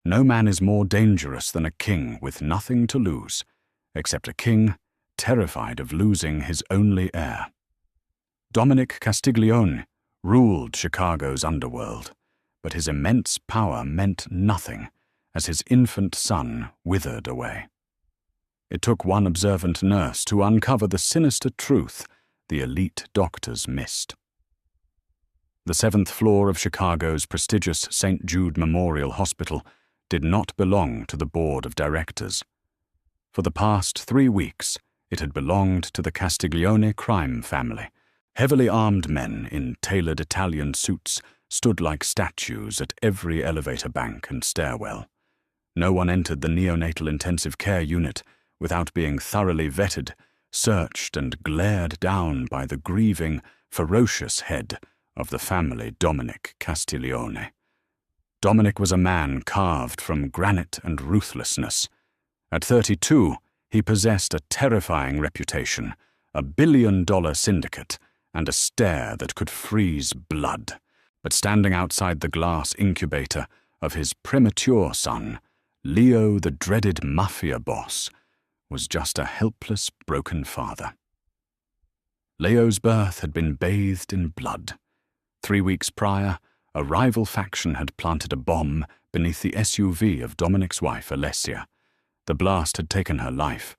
No man is more dangerous than a king with nothing to lose, except a king terrified of losing his only heir. Dominic Castiglione ruled Chicago's underworld, but his immense power meant nothing as his infant son withered away. It took one observant nurse to uncover the sinister truth the elite doctors missed. The 7th floor of Chicago's prestigious St. Jude Memorial Hospital did not belong to the board of directors. For the past 3 weeks, it had belonged to the Castiglione crime family. Heavily armed men in tailored Italian suits stood like statues at every elevator bank and stairwell. No one entered the neonatal intensive care unit without being thoroughly vetted, searched and glared down by the grieving, ferocious head of the family Dominic Castiglione. Dominic was a man carved from granite and ruthlessness. At 32, he possessed a terrifying reputation, a billion-dollar syndicate, and a stare that could freeze blood. But standing outside the glass incubator of his premature son, Leo, the dreaded Mafia boss, was just a helpless, broken father. Leo's birth had been bathed in blood. 3 weeks prior, a rival faction had planted a bomb beneath the SUV of Dominic's wife, Alessia. The blast had taken her life,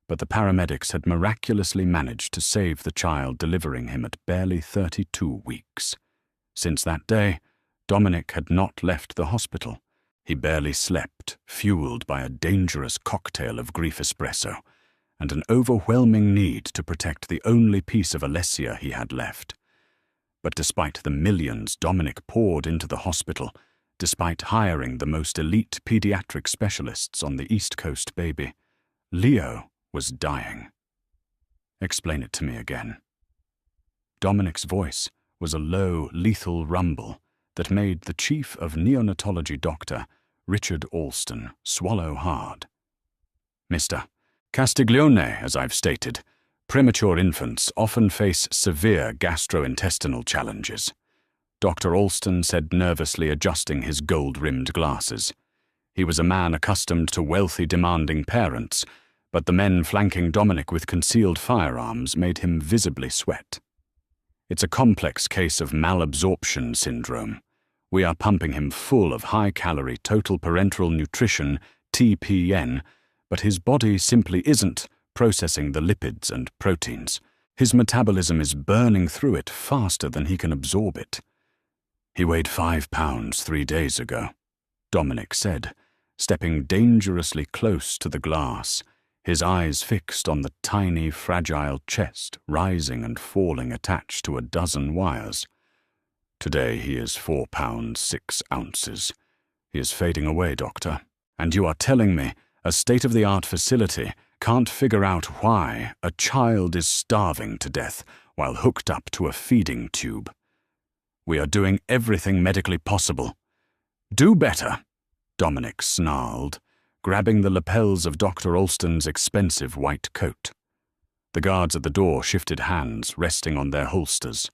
but the paramedics had miraculously managed to save the child, delivering him at barely 32 weeks. Since that day, Dominic had not left the hospital. He barely slept, fueled by a dangerous cocktail of grief espresso and an overwhelming need to protect the only piece of Alessia he had left. But despite the millions Dominic poured into the hospital, despite hiring the most elite pediatric specialists on the East Coast baby, Leo was dying. Explain it to me again. Dominic's voice was a low, lethal rumble that made the chief of neonatology doctor, Richard Alston, swallow hard. Mr. Castiglione, as I've stated, premature infants often face severe gastrointestinal challenges. Dr. Alston said, nervously adjusting his gold-rimmed glasses. He was a man accustomed to wealthy, demanding parents, but the men flanking Dominic with concealed firearms made him visibly sweat. It's a complex case of malabsorption syndrome. We are pumping him full of high-calorie total parenteral nutrition, TPN, but his body simply isn't processing the lipids and proteins. His metabolism is burning through it faster than he can absorb it. He weighed 5 pounds 3 days ago, Dominic said, stepping dangerously close to the glass, his eyes fixed on the tiny, fragile chest rising and falling attached to a dozen wires. Today he is 4 pounds 6 ounces. He is fading away, doctor. And you are telling me a state-of-the-art facility can't figure out why a child is starving to death while hooked up to a feeding tube. We are doing everything medically possible. Do better, Dominic snarled, grabbing the lapels of Dr. Alston's expensive white coat. The guards at the door shifted hands, resting on their holsters.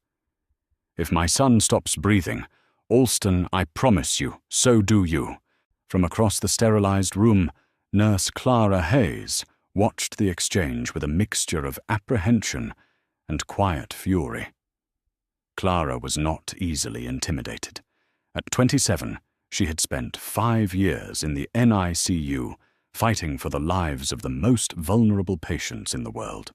If my son stops breathing, Alston, I promise you, so do you. From across the sterilized room, Nurse Clara Hayes watched the exchange with a mixture of apprehension and quiet fury. Clara was not easily intimidated. At 27, she had spent 5 years in the NICU fighting for the lives of the most vulnerable patients in the world.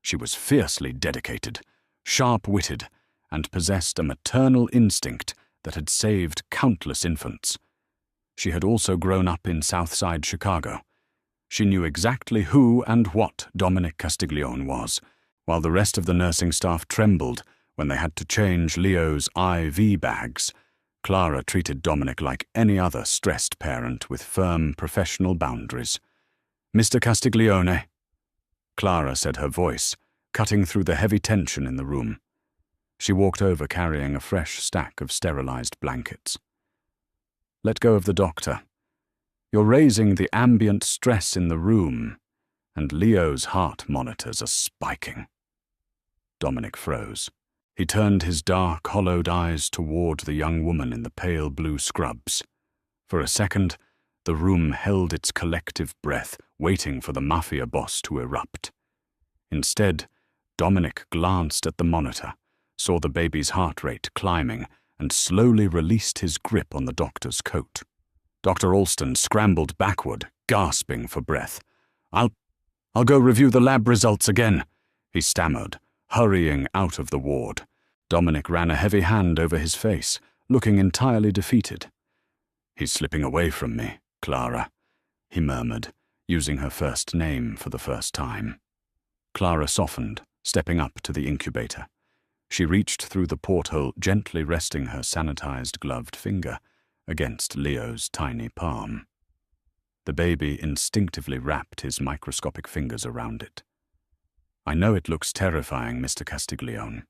She was fiercely dedicated, sharp-witted, and possessed a maternal instinct that had saved countless infants. She had also grown up in Southside Chicago. She knew exactly who and what Dominic Castiglione was, while the rest of the nursing staff trembled when they had to change Leo's IV bags. Clara treated Dominic like any other stressed parent with firm professional boundaries. Mr. Castiglione, Clara said, her voice cutting through the heavy tension in the room. She walked over carrying a fresh stack of sterilized blankets. Let go of the doctor. You're raising the ambient stress in the room, and Leo's heart monitors are spiking. Dominic froze. He turned his dark, hollowed eyes toward the young woman in the pale blue scrubs. For a second, The room held its collective breath, waiting for the Mafia boss to erupt. Instead, Dominic glanced at the monitor, saw the baby's heart rate climbing, and slowly released his grip on the doctor's coat. Dr. Alston scrambled backward, gasping for breath. I'll go review the lab results again," he stammered, hurrying out of the ward. Dominic ran a heavy hand over his face, looking entirely defeated. "He's slipping away from me, Clara," he murmured, using her first name for the first time. Clara softened, stepping up to the incubator. She reached through the porthole, gently resting her sanitized gloved finger against Leo's tiny palm. The baby instinctively wrapped his microscopic fingers around it. "I know it looks terrifying, Mr. Castiglione.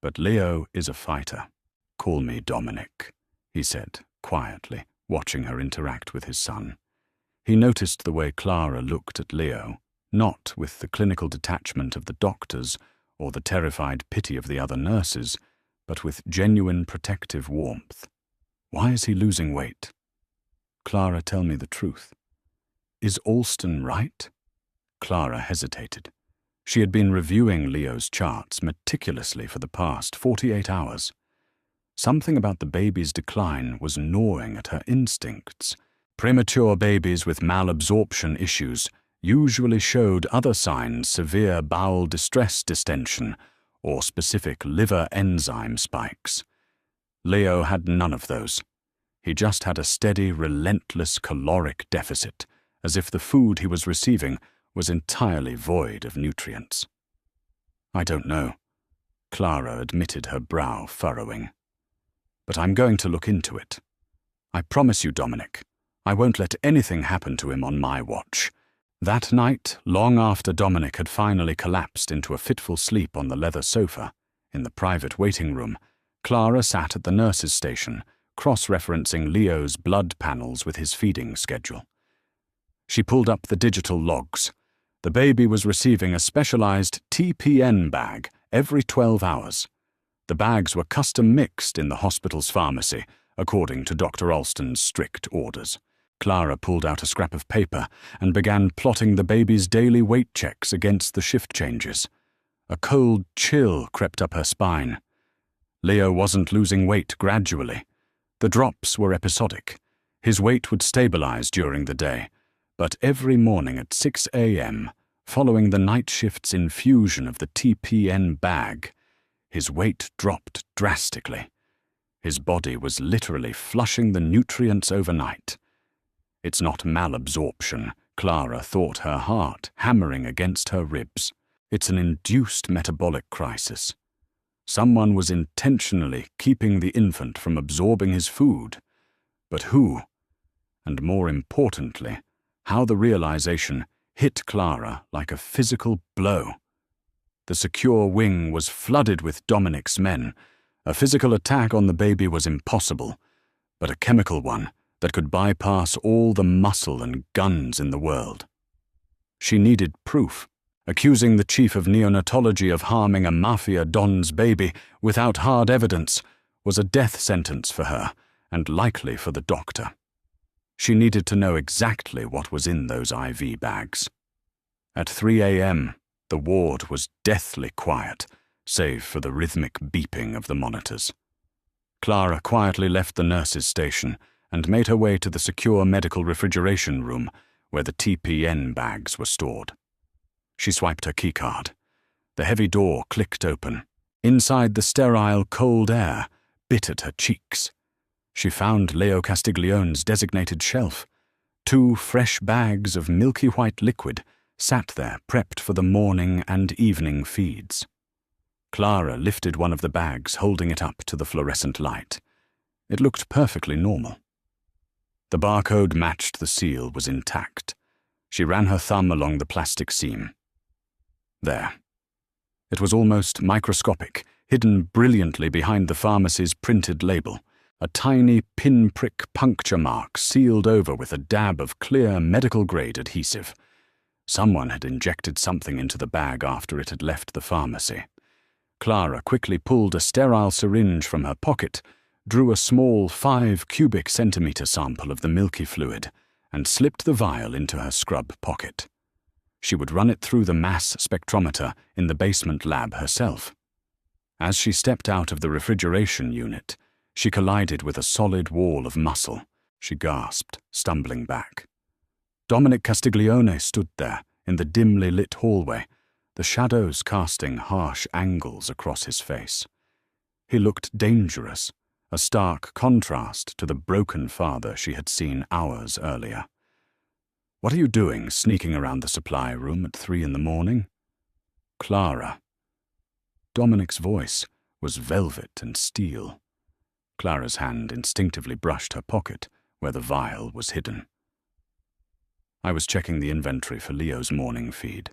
But Leo is a fighter. Call me Dominic," he said, quietly, watching her interact with his son. He noticed the way Clara looked at Leo, not with the clinical detachment of the doctors or the terrified pity of the other nurses, but with genuine protective warmth. "Why is he losing weight? Clara, tell me the truth. Is Alston right?" Clara hesitated. She had been reviewing Leo's charts meticulously for the past 48 hours. Something about the baby's decline was gnawing at her instincts. Premature babies with malabsorption issues usually showed other signs: severe bowel distress distension or specific liver enzyme spikes. Leo had none of those. He just had a steady, relentless caloric deficit, as if the food he was receiving was entirely void of nutrients. "I don't know," Clara admitted, her brow furrowing. "But I'm going to look into it. I promise you, Dominic, I won't let anything happen to him on my watch." That night, long after Dominic had finally collapsed into a fitful sleep on the leather sofa in the private waiting room, Clara sat at the nurse's station, cross-referencing Leo's blood panels with his feeding schedule. She pulled up the digital logs. The baby was receiving a specialized TPN bag every 12 hours. The bags were custom mixed in the hospital's pharmacy, according to Dr. Alston's strict orders. Clara pulled out a scrap of paper and began plotting the baby's daily weight checks against the shift changes. A cold chill crept up her spine. Leo wasn't losing weight gradually. The drops were episodic. His weight would stabilize during the day, but every morning at 6 a.m., following the night shift's infusion of the TPN bag, his weight dropped drastically. His body was literally flushing the nutrients overnight. It's not malabsorption, Clara thought, her heart hammering against her ribs. It's an induced metabolic crisis. Someone was intentionally keeping the infant from absorbing his food. But who? And more importantly, how the realization hit Clara like a physical blow. The secure wing was flooded with Dominic's men. A physical attack on the baby was impossible, but a chemical one that could bypass all the muscle and guns in the world. She needed proof. Accusing the chief of neonatology of harming a Mafia don's baby without hard evidence was a death sentence for her, and likely for the doctor. She needed to know exactly what was in those IV bags. At 3 a.m., the ward was deathly quiet, save for the rhythmic beeping of the monitors. Clara quietly left the nurse's station and made her way to the secure medical refrigeration room where the TPN bags were stored. She swiped her keycard. The heavy door clicked open. Inside, the sterile, cold air bit at her cheeks. She found Leo Castiglione's designated shelf. 2 fresh bags of milky white liquid sat there, prepped for the morning and evening feeds. Clara lifted one of the bags, holding it up to the fluorescent light. It looked perfectly normal. The barcode matched the seal was intact. She ran her thumb along the plastic seam. There. It was almost microscopic, hidden brilliantly behind the pharmacy's printed label. A tiny pinprick puncture mark sealed over with a dab of clear medical-grade adhesive. Someone had injected something into the bag after it had left the pharmacy. Clara quickly pulled a sterile syringe from her pocket, drew a small 5 cubic centimeter sample of the milky fluid and slipped the vial into her scrub pocket. She would run it through the mass spectrometer in the basement lab herself. As she stepped out of the refrigeration unit, she collided with a solid wall of muscle. She gasped, stumbling back. Dominic Castiglione stood there in the dimly lit hallway, the shadows casting harsh angles across his face. He looked dangerous, a stark contrast to the broken father she had seen hours earlier. "What are you doing, sneaking around the supply room at 3 in the morning?" "Clara." Dominic's voice was velvet and steel. Clara's hand instinctively brushed her pocket, where the vial was hidden. "I was checking the inventory for Leo's morning feed."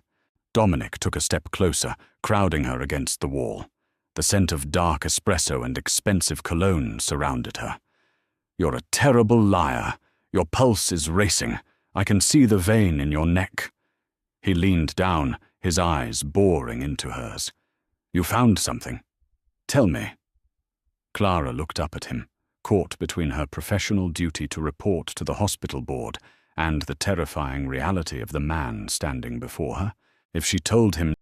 Dominic took a step closer, crowding her against the wall. The scent of dark espresso and expensive cologne surrounded her. "You're a terrible liar. Your pulse is racing. I can see the vein in your neck." He leaned down, his eyes boring into hers. "You found something? Tell me." Clara looked up at him, caught between her professional duty to report to the hospital board and the terrifying reality of the man standing before her. If she told him